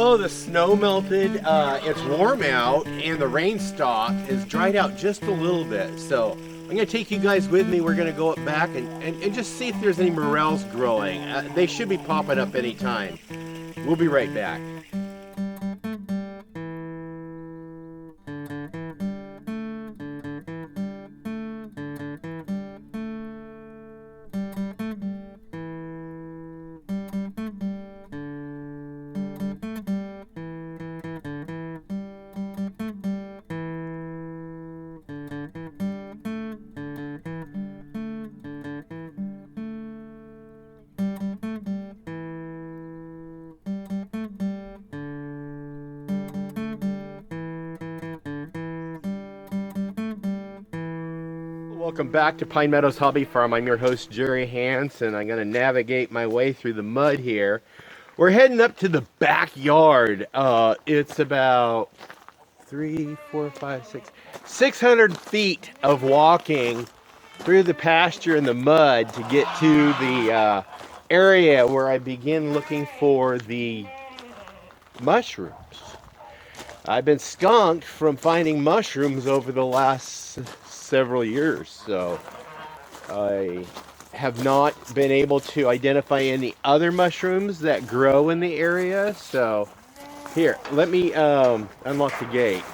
Oh, the snow melted. It's warm out, and the rain stopped. It's dried out just a little bit. So I'm gonna take you guys with me. We're gonna go up back and just see if there's any morels growing. They should be popping up anytime. We'll be right back. Welcome back to Pine Meadows Hobby Farm. I'm your host, Jerry Hansen. I'm going to navigate my way through the mud here. We're heading up to the backyard. It's about 600 feet of walking through the pasture and the mud to get to the area where I begin looking for the mushrooms. I've been skunked from finding mushrooms over the last several years, so I have not been able to identify any other mushrooms that grow in the area. So here, let me unlock the gate.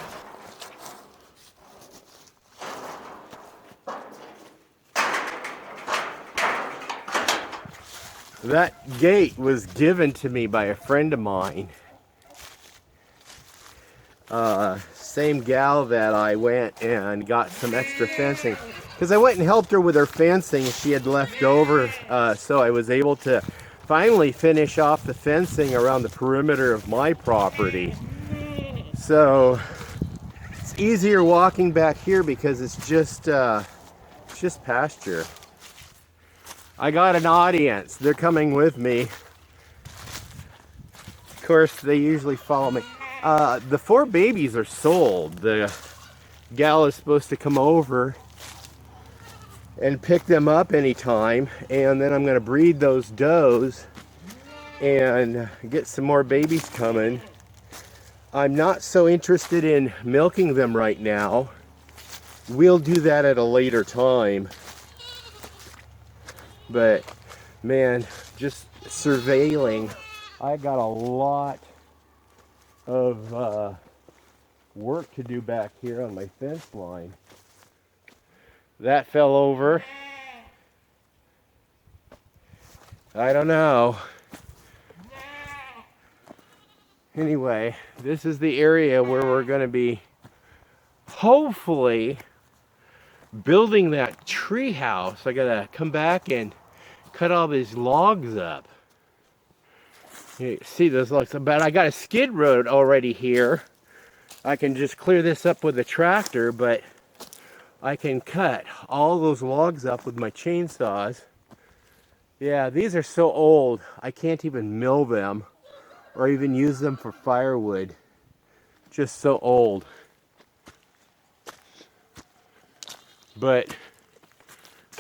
That gate was given to me by a friend of mine. Same gal that I went and got some extra fencing, because I went and helped her with her fencing she had left over, so I was able to finally finish off the fencing around the perimeter of my property. So it's easier walking back here because it's just pasture. I got an audience. They're coming with me. Of course, they usually follow me. The 4 babies are sold. The gal is supposed to come over and pick them up anytime, and then I'm going to breed those does and get some more babies coming. I'm not so interested in milking them right now. We'll do that at a later time. But man, just surveilling, I got a lot of work to do back here on my fence line. That fell over. I don't know. Anyway, this is the area where we're going to be hopefully building that tree house. I gotta come back and cut all these logs up. You see those logs, but I got a skid road already here. I can just clear this up with a tractor, but I can cut all those logs up with my chainsaws. Yeah, these are so old, I can't even mill them or even use them for firewood. Just so old. But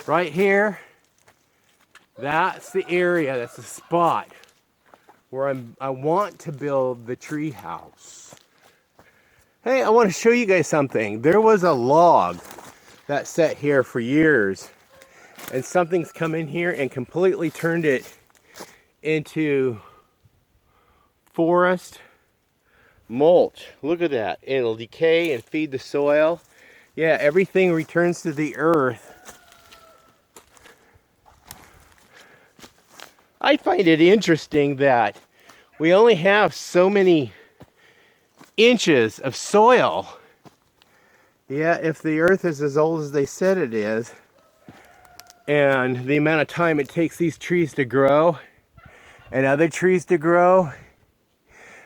right here, that's the area, that's the spot where I want to build the tree house. Hey, I want to show you guys something. There was a log that sat here for years, and something's come in here and completely turned it into forest mulch. Look at that. It'll decay and feed the soil. Yeah, everything returns to the earth. I find it interesting that we only have so many inches of soil. Yeah, if the earth is as old as they said it is, and the amount of time it takes these trees to grow and other trees to grow,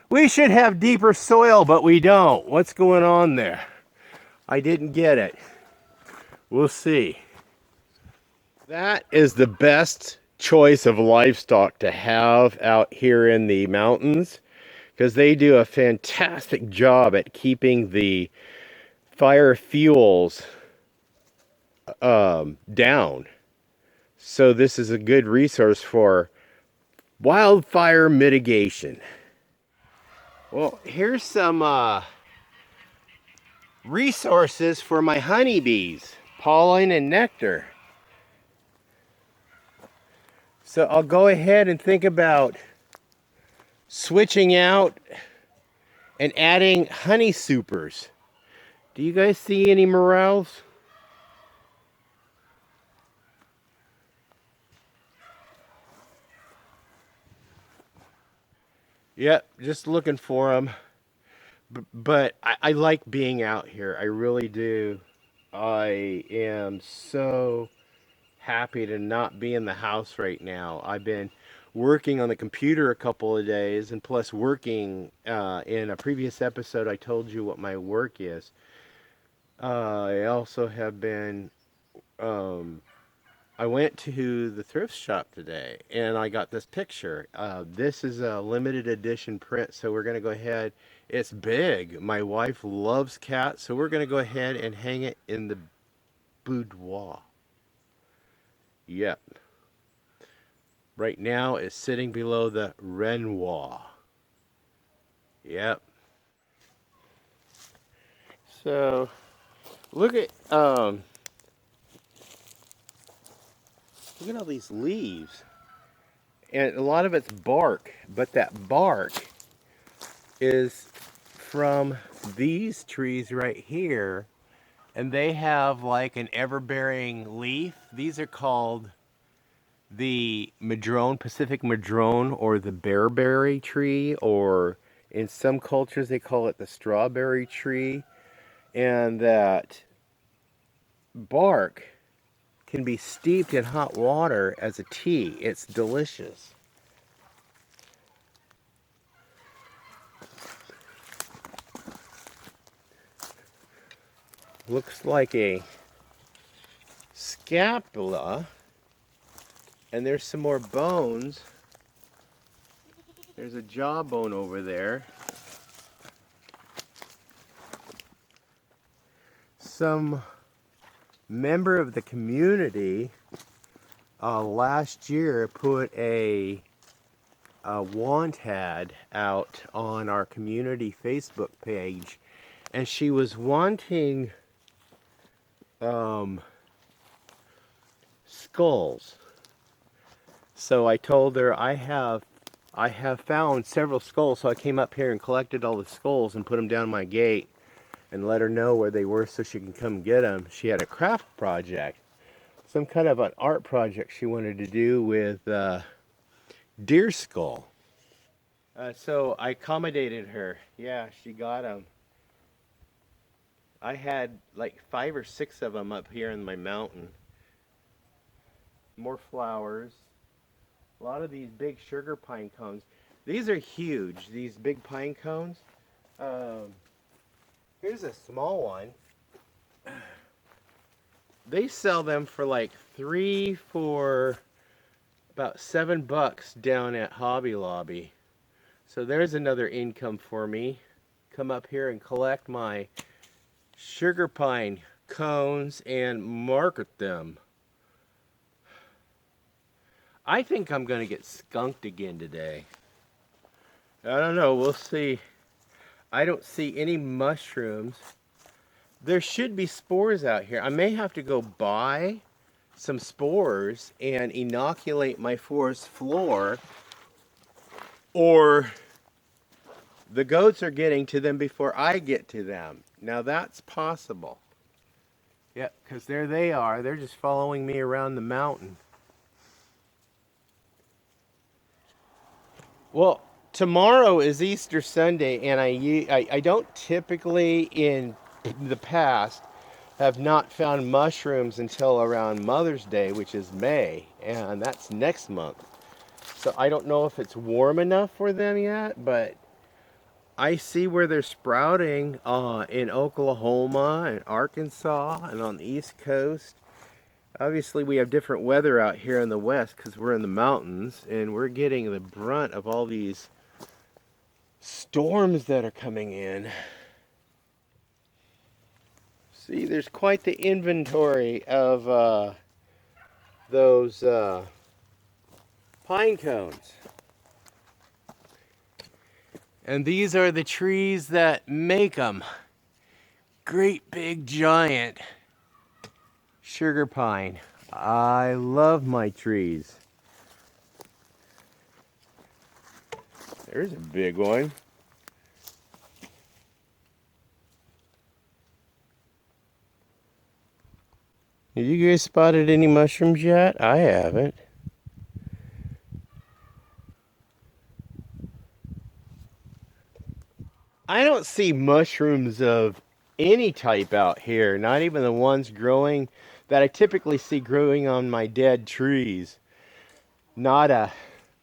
we should have deeper soil, but we don't. What's going on there? I didn't get it. We'll see. That is the best choice of livestock to have out here in the mountains, because they do a fantastic job at keeping the fire fuels down. So this is a good resource for wildfire mitigation. Well, here's some resources for my honeybees, pollen and nectar. So I'll go ahead and think about switching out and adding honey supers. Do you guys see any morels? Yep, just looking for them. But I like being out here. I really do. I am so happy to not be in the house right now. I've been working on the computer a couple of days, and plus working in a previous episode I told you what my work is. I also have been I went to the thrift shop today and I got this picture. This is a limited edition print, so we're going to go ahead. It's big. My wife loves cats, so we're going to go ahead and hang it in the boudoir. Yep. Right now it's sitting below the Renoir. Yep. So look at all these leaves. And a lot of it's bark, but that bark is from these trees right here, and they have like an ever-bearing leaf. These are called the madrone, Pacific madrone, or the bearberry tree, or in some cultures they call it the strawberry tree. And that bark can be steeped in hot water as a tea. It's delicious. Looks like a scapula, and there's some more bones. There's a jawbone over there. Some member of the community last year put a want ad out on our community Facebook page, and she was wanting skulls. So I told her I have found several skulls, so I came up here and collected all the skulls and put them down my gate and let her know where they were so she can come get them. She had a craft project, some kind of an art project she wanted to do with deer skull. So I accommodated her. Yeah, she got them. I had like 5 or 6 of them up here in my mountain. More flowers. A lot of these big sugar pine cones. These are huge, these big pine cones. Here's a small one. They sell them for like 3 for about $7 down at Hobby Lobby. So there's another income for me. Come up here and collect my sugar pine cones and market them. I think I'm going to get skunked again today. I don't know, we'll see. I don't see any mushrooms. There should be spores out here. I may have to go buy some spores and inoculate my forest floor, or the goats are getting to them before I get to them. Now that's possible. Yeah, because there they are. They're just following me around the mountain. Well, tomorrow is Easter Sunday, and I don't typically in the past have not found mushrooms until around Mother's Day, which is May, and that's next month. So I don't know if it's warm enough for them yet, but I see where they're sprouting in Oklahoma and Arkansas and on the East Coast. Obviously, we have different weather out here in the West because we're in the mountains, and we're getting the brunt of all these storms that are coming in. See, there's quite the inventory of those pine cones. And these are the trees that make them. Great big giant sugar pine. I love my trees. There's a big one. Have you guys spotted any mushrooms yet? I haven't. I don't see mushrooms of any type out here, not even the ones growing that I typically see growing on my dead trees. Not a,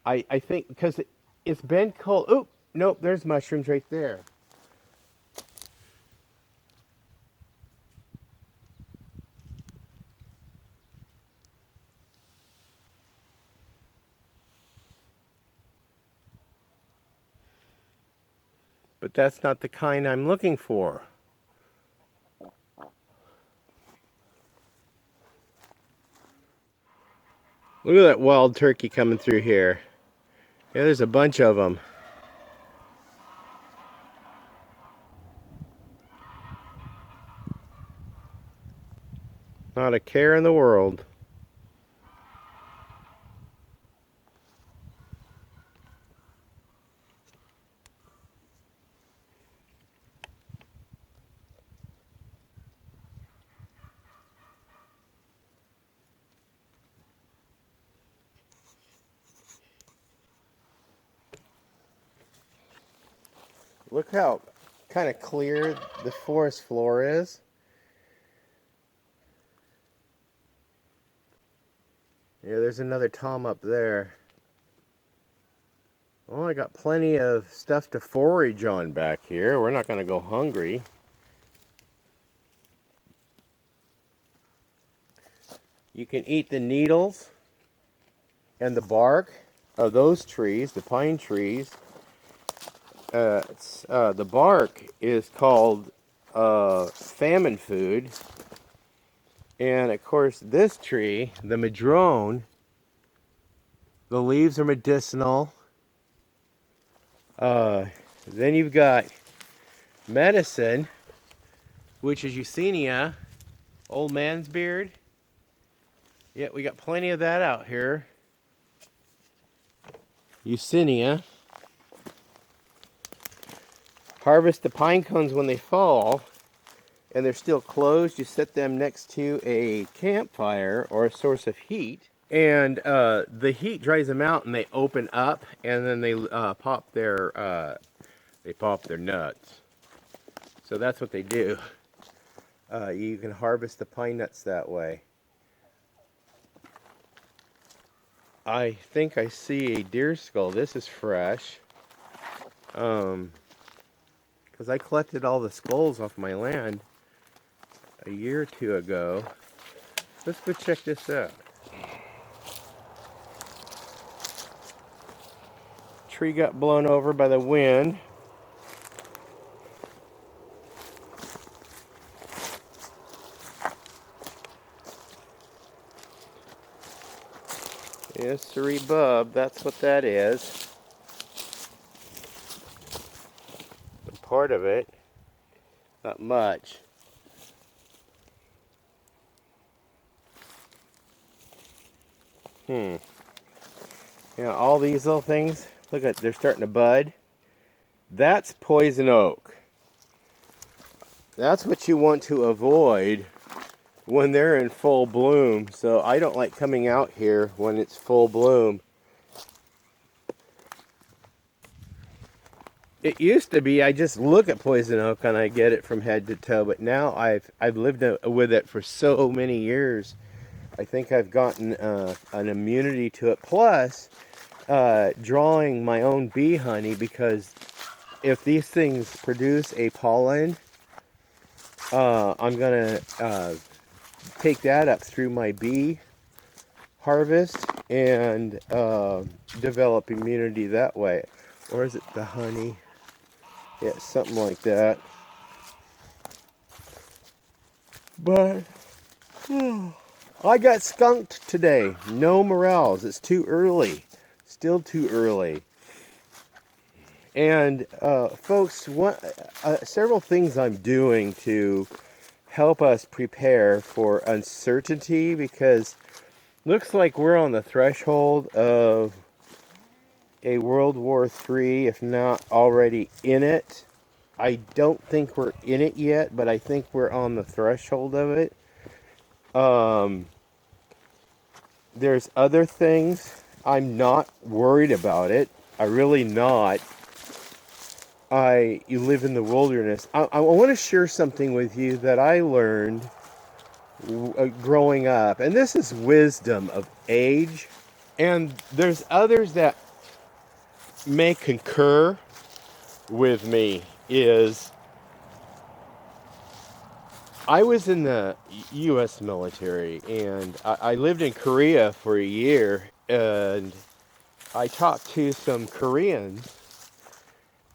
I think because it's been cold. Oh, nope, there's mushrooms right there. But that's not the kind I'm looking for. Look at that wild turkey coming through here. Yeah, there's a bunch of them. Not a care in the world. Look how kind of clear the forest floor is. Yeah, there's another tom up there. Well, I got plenty of stuff to forage on back here. We're not going to go hungry. You can eat the needles and the bark of those trees, the pine trees. The bark is called famine food. And of course, this tree, the madrone, the leaves are medicinal. Then you've got medicine, which is Eusenia, old man's beard. Yeah, we got plenty of that out here. Eusenia. Harvest the pine cones when they fall and they're still closed. You set them next to a campfire or a source of heat, and the heat dries them out and they open up, and then they pop their nuts. So that's what they do. You can harvest the pine nuts that way. I think I see a deer skull. This is fresh. Because I collected all the skulls off my land a year or two ago. Let's go check this out. Tree got blown over by the wind. Yes, siree bub, that's what that is. Part of it, not much. You know, all these little things, look at, they're starting to bud. That's poison oak. That's what you want to avoid when they're in full bloom. So I don't like coming out here when it's full bloom. It used to be I just look at poison oak and I get it from head to toe, but now I've lived with it for so many years. I think I've gotten an immunity to it. Plus, drawing my own bee honey, because if these things produce a pollen, I'm gonna take that up through my bee harvest and develop immunity that way. Or is it the honey? Yeah, something like that. But I got skunked today. No morels. It's too early. Still too early. And folks, several things I'm doing to help us prepare for uncertainty, because looks like we're on the threshold of a World War III, if not already in it. I don't think we're in it yet, but I think we're on the threshold of it. There's other things. I'm not worried about it. I really not. You live in the wilderness. I want to share something with you that I learned growing up. And this is wisdom of age. And there's others that may concur with me. Is I was in the U.S. military, and I lived in Korea for a year, and I talked to some Koreans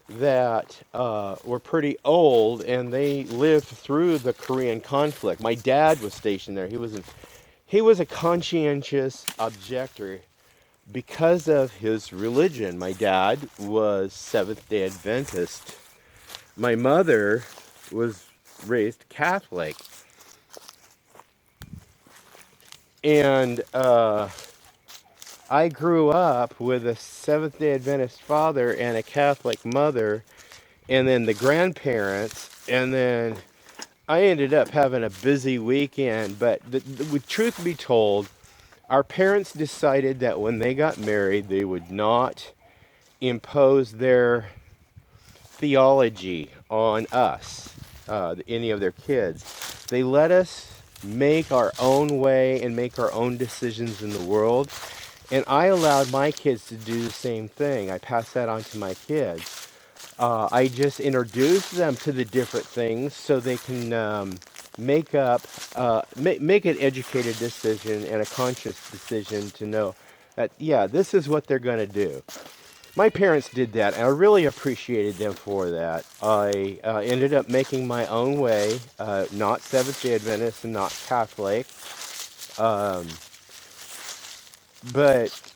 that were pretty old, and they lived through the Korean conflict. My dad was stationed there. He was a conscientious objector because of his religion. My dad was Seventh-day Adventist. My mother was raised Catholic. And I grew up with a Seventh-day Adventist father and a Catholic mother, and then the grandparents, and then I ended up having a busy weekend. But with truth be told, our parents decided that when they got married, they would not impose their theology on us, any of their kids. They let us make our own way and make our own decisions in the world. And I allowed my kids to do the same thing. I passed that on to my kids. I just introduced them to the different things so they can make an educated decision and a conscious decision to know that, yeah, this is what they're going to do. My parents did that, and I really appreciated them for that. I ended up making my own way, not Seventh-day Adventist and not Catholic, but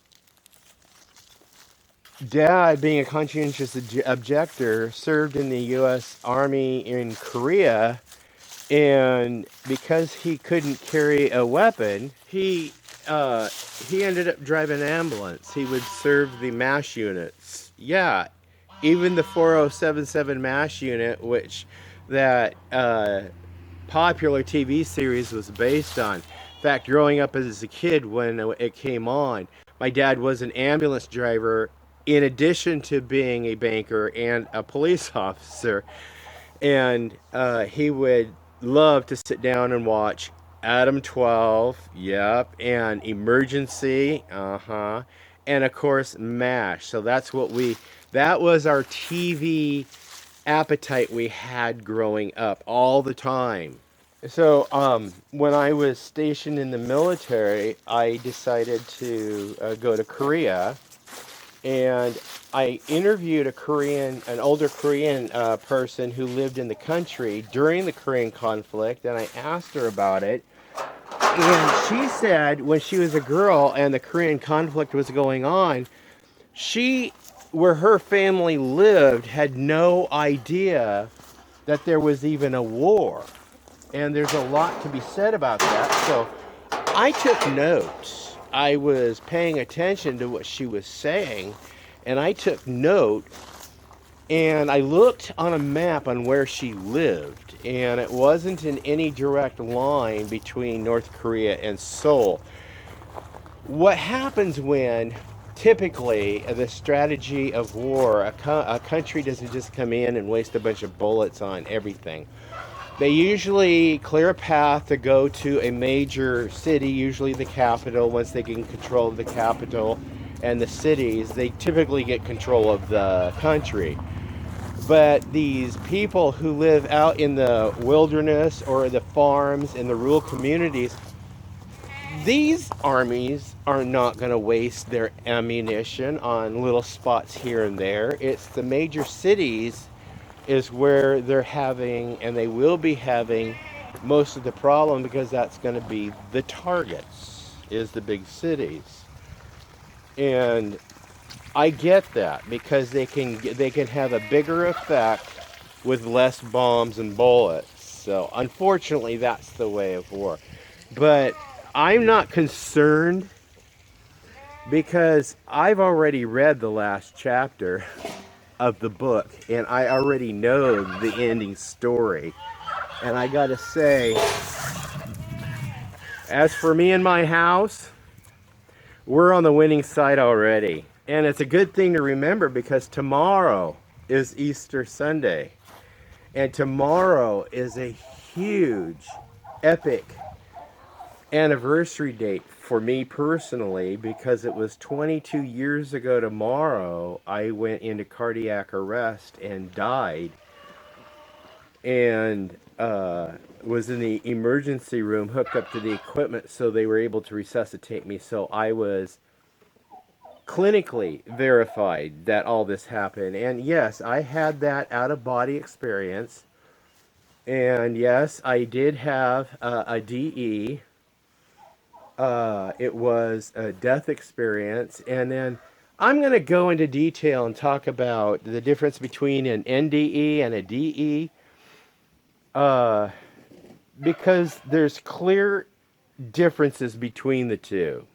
Dad, being a conscientious objector, served in the U.S. Army in Korea, and because he couldn't carry a weapon, he ended up driving an ambulance. He would serve the MASH units. Yeah, even the 4077 MASH unit, which that popular TV series was based on. In fact, growing up as a kid when it came on, my dad was an ambulance driver in addition to being a banker and a police officer. And he would love to sit down and watch Adam 12, yep, and Emergency, and of course MASH. So that was our TV appetite we had growing up all the time. So when I was stationed in the military, I decided to go to Korea, and I interviewed an older Korean person who lived in the country during the Korean conflict, and I asked her about it. And she said when she was a girl and the Korean conflict was going on, where her family lived, had no idea that there was even a war. And there's a lot to be said about that. So I took notes. I was paying attention to what she was saying, and I took note, and I looked on a map on where she lived, and it wasn't in any direct line between North Korea and Seoul. What happens when typically the strategy of war, a country doesn't just come in and waste a bunch of bullets on everything. They usually clear a path to go to a major city, usually the capital. Once they get control of the capital and the cities, they typically get control of the country. But these people who live out in the wilderness or the farms in the rural communities, these armies are not going to waste their ammunition on little spots here and there. It's the major cities is where they're having, and they will be having, most of the problem, because that's going to be the targets, is the big cities. And I get that because they can have a bigger effect with less bombs and bullets. So unfortunately, that's the way of war. But I'm not concerned because I've already read the last chapter of the book and I already know the ending story. And I gotta say, as for me and my house, we're on the winning side already. And it's a good thing to remember because tomorrow is Easter Sunday. And tomorrow is a huge, epic anniversary date for me personally because it was 22 years ago tomorrow I went into cardiac arrest and died. And was in the emergency room hooked up to the equipment so they were able to resuscitate me. So I was clinically verified that all this happened. And yes, I had that out of body experience. And yes, I did have a DE. It was a death experience. And then I'm going to go into detail and talk about the difference between an NDE and a DE. Because there's clear differences between the two.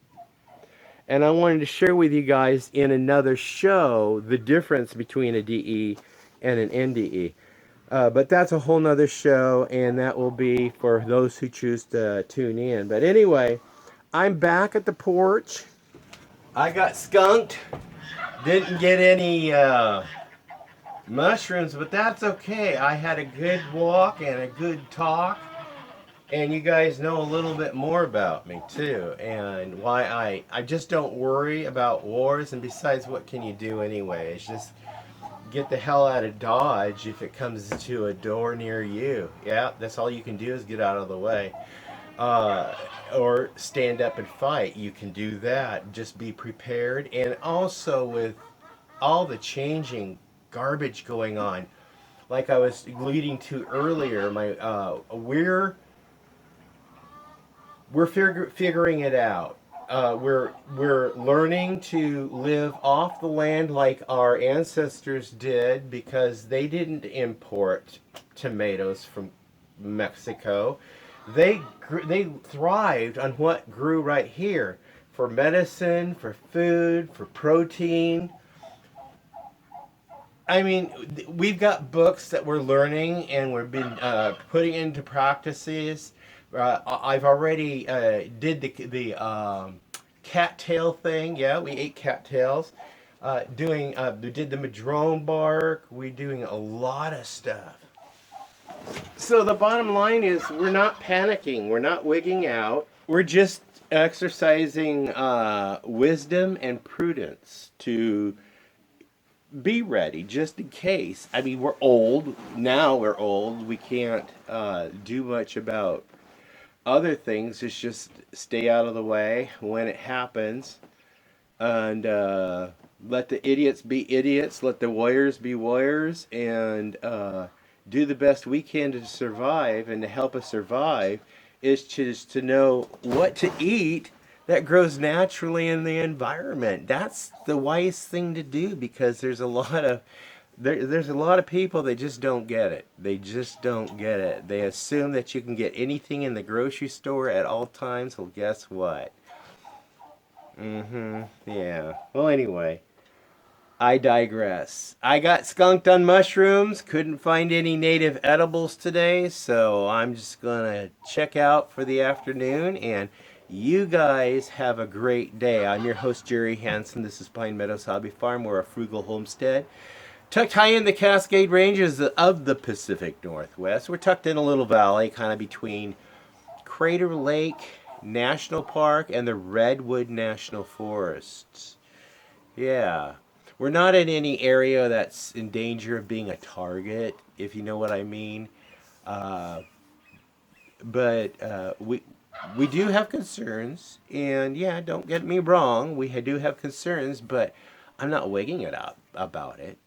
And I wanted to share with you guys in another show the difference between a DE and an NDE. But that's a whole nother show, and that will be for those who choose to tune in. But anyway, I'm back at the porch. I got skunked. Didn't get any mushrooms, but that's okay. I had a good walk and a good talk. And you guys know a little bit more about me too, and why I just don't worry about wars. And besides, what can you do anyway? It's just get the hell out of Dodge if it comes to a door near you. Yeah, that's all you can do is get out of the way. Or stand up and fight. You can do that. Just be prepared. And also with all the changing garbage going on, like I was leading to earlier, we're figuring it out. We're learning to live off the land like our ancestors did because they didn't import tomatoes from Mexico. They thrived on what grew right here for medicine, for food, for protein. I mean, we've got books that we're learning and we've been putting into practices. I've already did the cattail thing. Yeah, we ate cattails. We did the madrone bark. We're doing a lot of stuff. So the bottom line is we're not panicking. We're not wigging out. We're just exercising wisdom and prudence to be ready just in case. I mean, we're old. Now we're old. We can't do much about other things. It's just stay out of the way when it happens, and let the idiots be idiots, let the warriors be warriors, and do the best we can to survive. And to help us survive is just to know what to eat that grows naturally in the environment. That's the wise thing to do because there's a lot of people that just don't get it. They just don't get it. They assume that you can get anything in the grocery store at all times. Well, guess what? Yeah. Well, anyway, I digress. I got skunked on mushrooms. Couldn't find any native edibles today, so I'm just gonna check out for the afternoon. And you guys have a great day. I'm your host, Jerry Hansen. This is Pine Meadows Hobby Farm. We're a frugal homestead tucked high in the Cascade Ranges of the Pacific Northwest. We're tucked in a little valley kind of between Crater Lake National Park and the Redwood National Forests. Yeah. We're not in any area that's in danger of being a target, if you know what I mean. But we do have concerns, and yeah, don't get me wrong, we do have concerns, but I'm not wigging it up about it.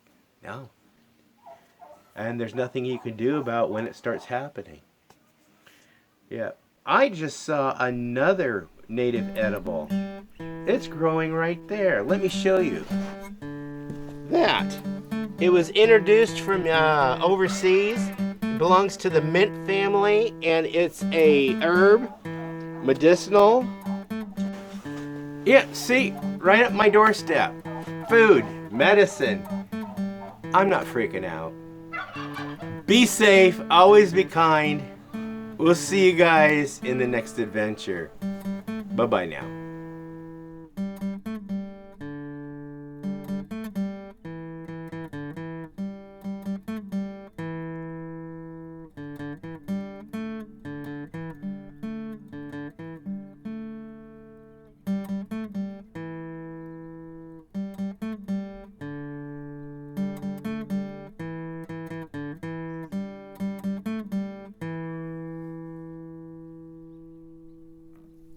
No. And there's nothing you can do about when it starts happening. Yeah. I just saw another native edible. It's growing right there. Let me show you. That. It was introduced from overseas. It belongs to the mint family, and it's a herb, medicinal. Yeah, see, right up my doorstep. Food, medicine. I'm not freaking out. Be safe, always be kind. We'll see you guys in the next adventure. Bye-bye now.